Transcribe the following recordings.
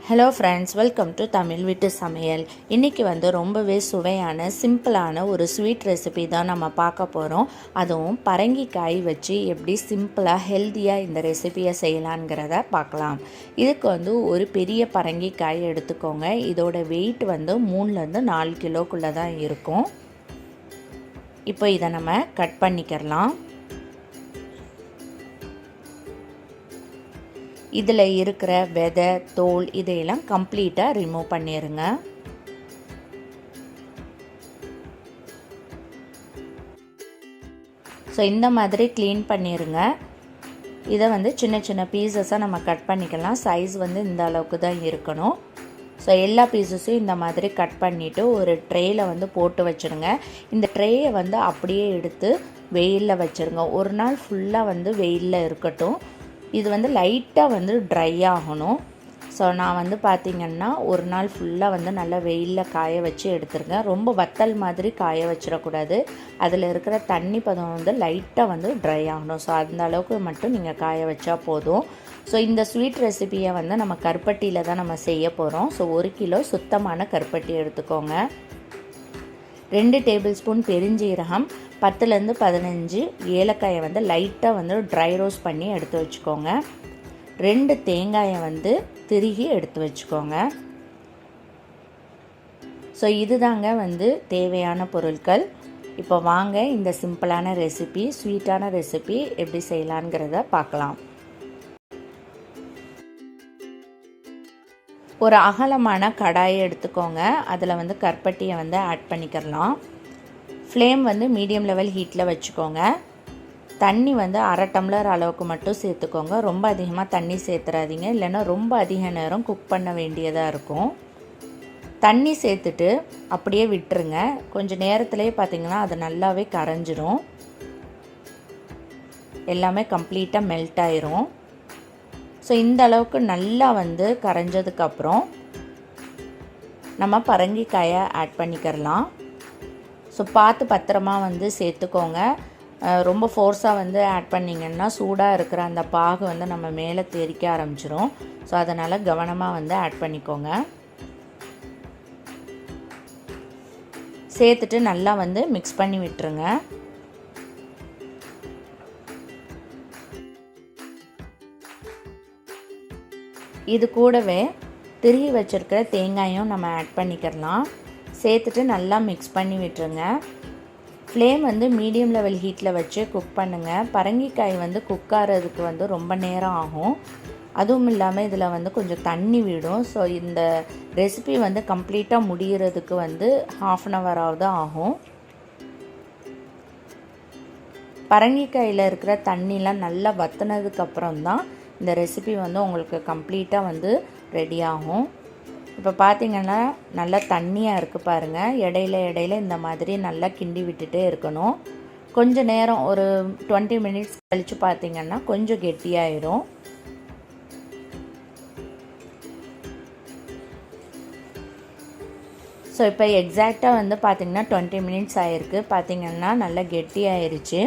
Hello friends, welcome to Tamil வீட்டு சமையல். இன்றைக்கி ரொம்பவே சுவையான சிம்பிளான ஒரு ஸ்வீட் ரெசிபி தான் நம்ம பார்க்க போகிறோம். அதுவும் பரங்கிக்காய் வச்சு எப்படி சிம்பிளாக ஹெல்த்தியாக இந்த ரெசிபியை செய்யலாங்கிறத பார்க்கலாம். இதுக்கு ஒரு பெரிய பரங்கிக்காய் எடுத்துக்கோங்க. இதோட வெயிட் 3லேருந்து 4 கிலோக்குள்ளே தான் இருக்கும். இப்போ இதை நம்ம கட் பண்ணிக்கிறலாம். இதில் இருக்கிற விதை, தோல் இதையெல்லாம் கம்ப்ளீட்டாக ரிமூவ் பண்ணிடுங்க. ஸோ இந்த மாதிரி க்ளீன் பண்ணிடுங்க. இதை சின்ன சின்ன பீசஸாக நம்ம கட் பண்ணிக்கலாம். சைஸ் இந்த அளவுக்கு தான் இருக்கணும். ஸோ எல்லா பீசஸையும் இந்த மாதிரி கட் பண்ணிவிட்டு ஒரு ட்ரேயில் போட்டு வச்சுருங்க. இந்த ட்ரேயை அப்படியே எடுத்து வெயிலில் வச்சுருங்க. ஒரு நாள் ஃபுல்லாக வெயிலில் இருக்கட்டும். இது லைட்டாக ட்ரை ஆகணும். ஸோ நான் பார்த்திங்கன்னா ஒரு நாள் ஃபுல்லாக நல்லா வெயிலில் காய வச்சு எடுத்துருங்க. ரொம்ப வத்தல் மாதிரி காய வச்சிடக்கூடாது. அதில் இருக்கிற தண்ணி பதம் லைட்டாக ட்ரை ஆகணும். ஸோ அந்த அளவுக்கு மட்டும் நீங்கள் காய வச்சா போதும். ஸோ இந்த ஸ்வீட் ரெசிபியை நம்ம கருப்பட்டியில் தான் நம்ம செய்ய போகிறோம். ஸோ 1 கிலோ சுத்தமான கருப்பட்டி எடுத்துக்கோங்க. 2 டேபிள் ஸ்பூன் பெருஞ்சீரகம், 10லேருந்து 15 ஏலக்காயை லைட்டாக ட்ரை ரோஸ்ட் பண்ணி எடுத்து வச்சுக்கோங்க. 2 தேங்காயை திருகி எடுத்து வச்சுக்கோங்க. ஸோ இதுதாங்க தேவையான பொருட்கள். இப்போ வாங்க இந்த சிம்பிளான ரெசிபி, ஸ்வீட்டான ரெசிபி எப்படி செய்யலாங்கிறத பார்க்கலாம். ஒரு அகலமான கடாயை எடுத்துக்கோங்க. அதில் கருப்பட்டியை ஆட் பண்ணிக்கிறலாம். ஃப்ளேம் மீடியம் லெவல் ஹீட்டில் வச்சுக்கோங்க. தண்ணி 1/2 டம்ளர் அளவுக்கு மட்டும் சேர்த்துக்கோங்க. ரொம்ப அதிகமாக தண்ணி சேர்த்துறாதீங்க, இல்லைன்னா ரொம்ப அதிக நேரம் குக் பண்ண வேண்டியதாக இருக்கும். தண்ணி சேர்த்துட்டு அப்படியே விட்டுருங்க. கொஞ்சம் நேரத்துலேயே பார்த்திங்கன்னா அது நல்லாவே கரைஞ்சிரும். எல்லாமே கம்ப்ளீட்டாக மெல்ட் ஆயிரும். ஸோ இந்த அளவுக்கு நல்லா கரைஞ்சதுக்கப்புறம் நம்ம பரங்கிக்காயை ஆட் பண்ணிக்கிறலாம். ஸோ பார்த்து பத்திரமா சேர்த்துக்கோங்க. ரொம்ப ஃபோர்ஸாக ஆட் பண்ணிங்கன்னா சூடாக இருக்கிற அந்த பாகு நம்ம மேலே தெறிக்க ஆரம்பிச்சிரும். ஸோ அதனால் கவனமாக ஆட் பண்ணிக்கோங்க. சேர்த்துட்டு நல்லா மிக்ஸ் பண்ணி விட்டுருங்க. இது கூடவே திருகி வச்சுருக்கிற தேங்காயும் நம்ம ஆட் பண்ணிக்கிறலாம். சேர்த்துட்டு நல்லா மிக்ஸ் பண்ணி விட்டுருங்க. ஃப்ளேம் மீடியம் லெவல் ஹீட்டில் வச்சு குக் பண்ணுங்கள். பரங்கிக்காய் குக் ஆகிறதுக்கு ரொம்ப நேரம் ஆகும். அதுவும் இல்லாமல் இதில் கொஞ்சம் தண்ணி விடும். ஸோ இந்த ரெசிபி கம்ப்ளீட்டாக முடிகிறதுக்கு 1/2 ஹவராவது ஆகும். பரங்கிக்காயில் இருக்கிற தண்ணிலாம் நல்லா வற்றினதுக்கப்புறம் தான் இந்த ரெசிபி உங்களுக்கு கம்ப்ளீட்டாக ரெடி ஆகும். இப்போ பார்த்திங்கன்னா நல்லா தண்ணியாக இருக்குது பாருங்கள். இடையில இந்த மாதிரி நல்லா கிண்டி விட்டுட்டே இருக்கணும். கொஞ்சம் நேரம் ஒரு 20 மினிட்ஸ் கழித்து பார்த்திங்கன்னா கொஞ்சம் கெட்டியாயிரும். ஸோ இப்போ எக்ஸாக்டாக பார்த்திங்கன்னா 20 மினிட்ஸ் ஆகிருக்கு. பார்த்திங்கன்னா நல்லா கெட்டியாயிருச்சு.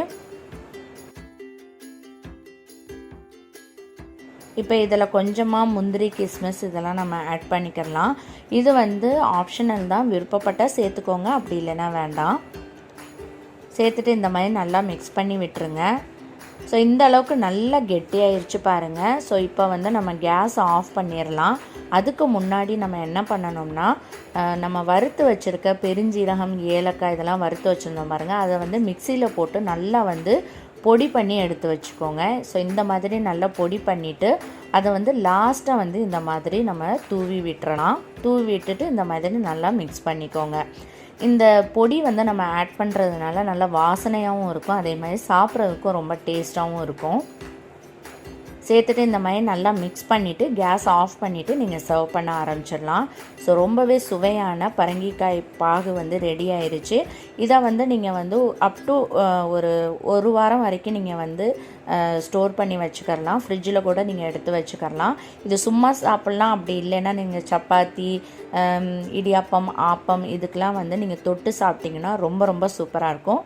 இப்போ இதில் கொஞ்சமாக முந்திரி, கிஸ்மிஸ் இதெல்லாம் நம்ம ஆட் பண்ணிக்கலாம். இது ஆப்ஷனல் தான். விருப்பப்பட்டால் சேர்த்துக்கோங்க, அப்படி இல்லைன்னா வேண்டாம். சேர்த்துட்டு இந்த மாதிரி நல்லா மிக்ஸ் பண்ணி விட்டுருங்க. ஸோ இந்த அளவுக்கு நல்லா கெட்டியாயிருச்சு பாருங்கள். ஸோ இப்போ நம்ம கேஸ் ஆஃப் பண்ணிடலாம். அதுக்கு முன்னாடி நம்ம என்ன பண்ணணும்னா, நம்ம வறுத்து வச்சுருக்க பெருஞ்சீரகம், ஏலக்காய் இதெல்லாம் வறுத்து வச்சுருந்தோம் பாருங்கள். அதை மிக்சியில் போட்டு நல்லா பொடி பண்ணி எடுத்து வச்சுக்கோங்க. ஸோ இந்த மாதிரி நல்லா பொடி பண்ணிவிட்டு அதை லாஸ்ட்டாக இந்த மாதிரி நம்ம தூவி விட்டுறலாம். தூவி விட்டுட்டு இந்த மாதிரி நல்லா மிக்ஸ் பண்ணிக்கோங்க. இந்த பொடி நம்ம ஆட் பண்ணுறதுனால நல்லா வாசனையாகவும் இருக்கும். அதே மாதிரி சாப்பிட்றதுக்கும் ரொம்ப டேஸ்ட்டாகவும் இருக்கும். சேர்த்துட்டு இந்த மாதிரி நல்லா மிக்ஸ் பண்ணிவிட்டு கேஸ் ஆஃப் பண்ணிவிட்டு நீங்கள் சர்வ் பண்ண ஆரம்பிச்சிடலாம். ஸோ ரொம்பவே சுவையான பரங்கிக்காய் பாகு ரெடி ஆயிடுச்சு. இதை நீங்கள் அப் டு ஒரு வாரம் வரைக்கும் நீங்கள் ஸ்டோர் பண்ணி வச்சுக்கலாம். ஃப்ரிட்ஜில் கூட நீங்கள் எடுத்து வச்சுக்கலாம். இது சும்மா சாப்பிட்லாம், அப்படி இல்லைன்னா நீங்கள் சப்பாத்தி, இடியாப்பம், ஆப்பம் இதுக்கெலாம் நீங்கள் தொட்டு சாப்பிட்டிங்கன்னா ரொம்ப ரொம்ப சூப்பராக இருக்கும்.